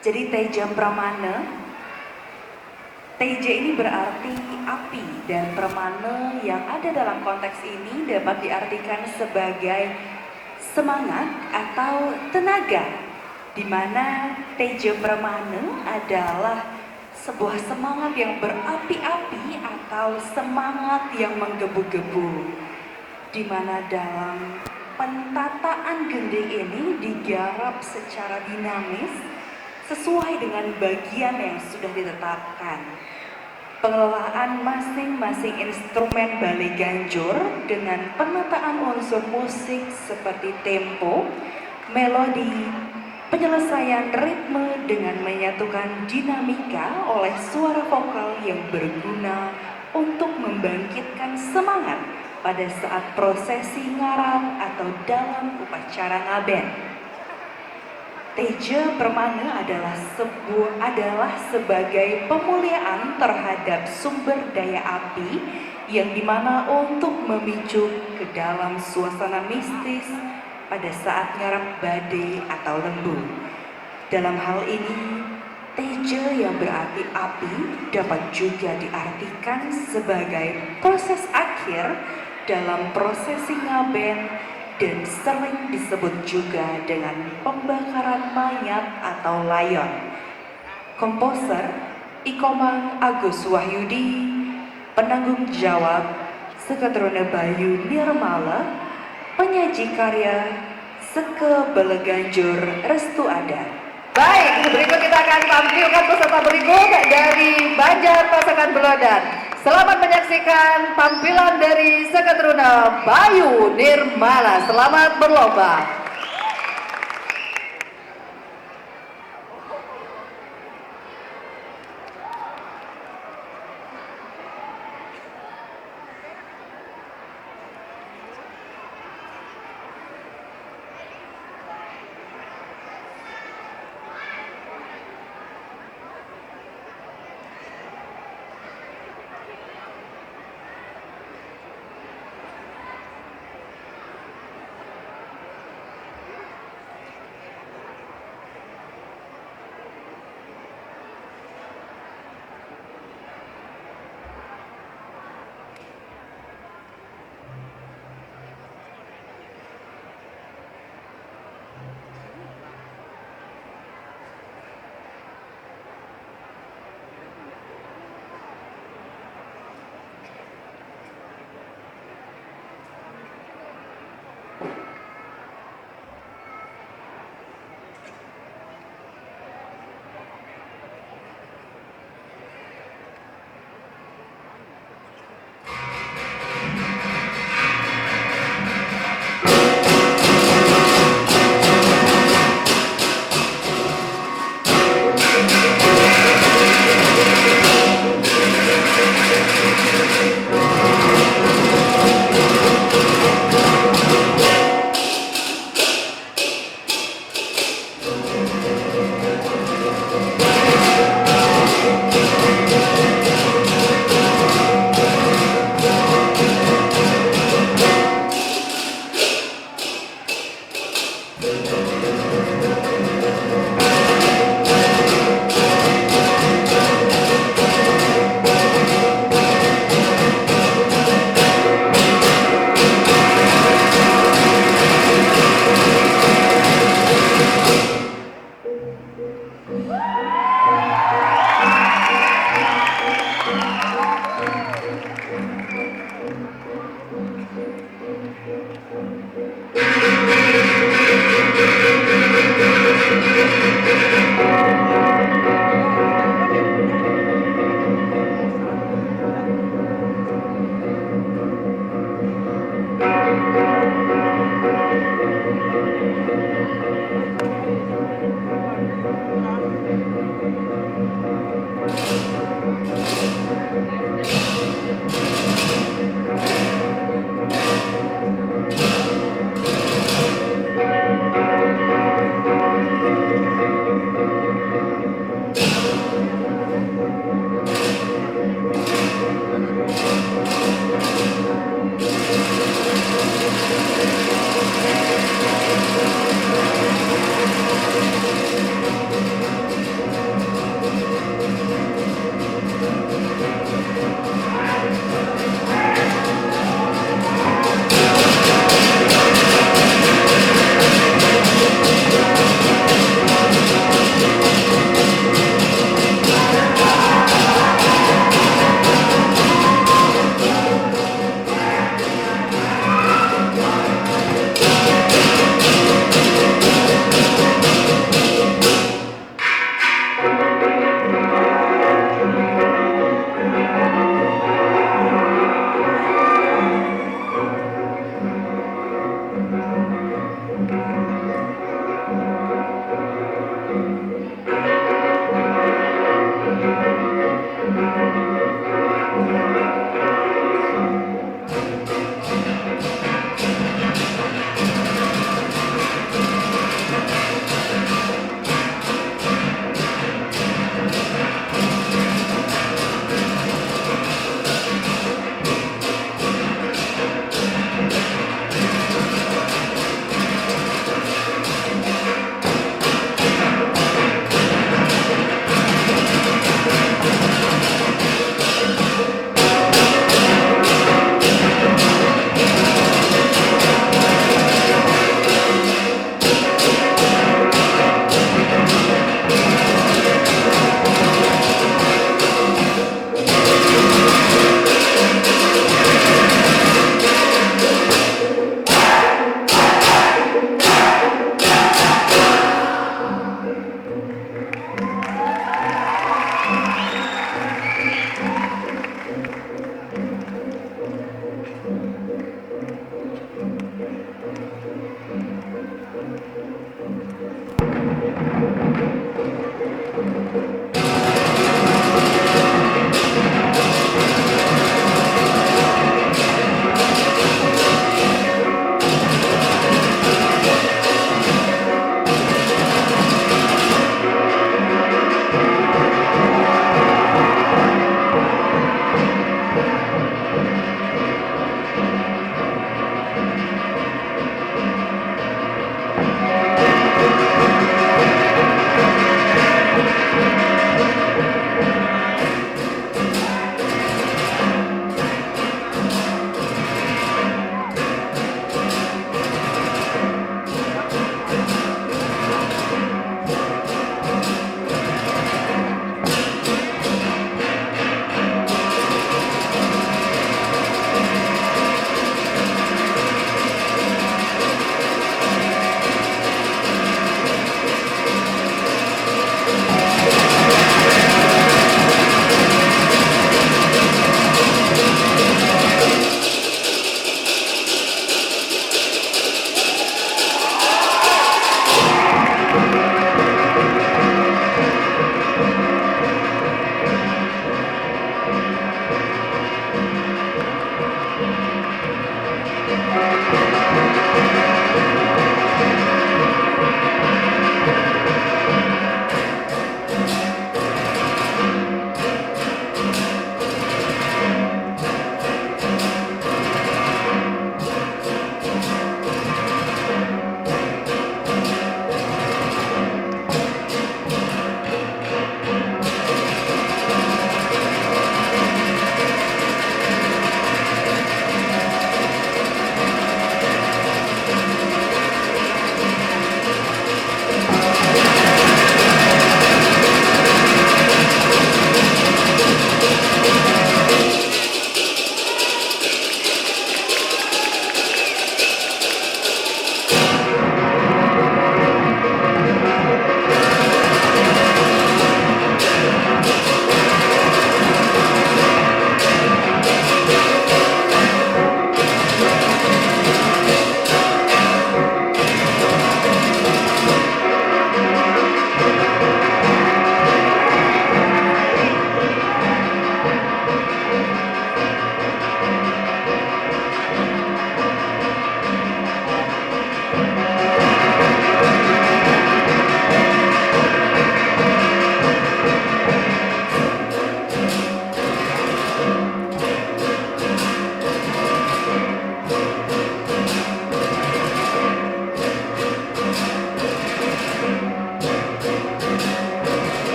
Jadi Teja Pramana, Teja ini berarti api dan Pramana yang ada dalam konteks ini dapat diartikan sebagai semangat atau tenaga, di mana Teja Pramana adalah sebuah semangat yang berapi-api atau semangat yang menggebu-gebu, di mana dalam pentataan gending ini digarap secara dinamis sesuai dengan bagian yang sudah ditetapkan. Pengelolaan masing-masing instrumen balai ganjur dengan penataan unsur musik seperti tempo, melodi, penyelesaian ritme dengan menyatukan dinamika oleh suara vokal yang berguna untuk membangkitkan semangat pada saat prosesi ngarap atau dalam upacara ngaben. Teja Pramana adalah sebagai pemuliaan terhadap sumber daya api yang dimana untuk memicu ke dalam suasana mistis pada saat ngarap badai atau lembu. Dalam hal ini, Teja yang berarti api dapat juga diartikan sebagai proses akhir dalam prosesi ngaben dan sering disebut juga dengan pembakaran mayat atau layon. Komposer Ikomang Agus Wahyudi, penanggung jawab Seketrona Bayu Nirmala, penyaji karya Seke Beleganjur Restu Ada. Baik, berikut kita akan tampilkan peserta berikut dari Banjar Pasakan Belodan. Selamat menyaksikan tampilan dari Seketruna Bayu Nirmala. Selamat berlomba.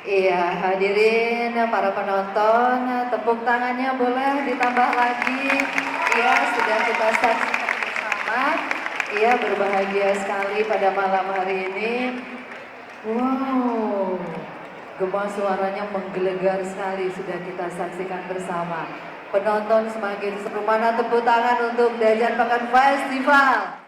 Iya, hadirin para penonton, tepuk tangannya boleh ditambah lagi. Iya, sudah kita saksikan bersama. Iya, berbahagia sekali pada malam hari ini. Wow, gema suaranya menggelegar sekali sudah kita saksikan bersama. Penonton semakin seru, mana tepuk tangan untuk Dajan Pekan Festival.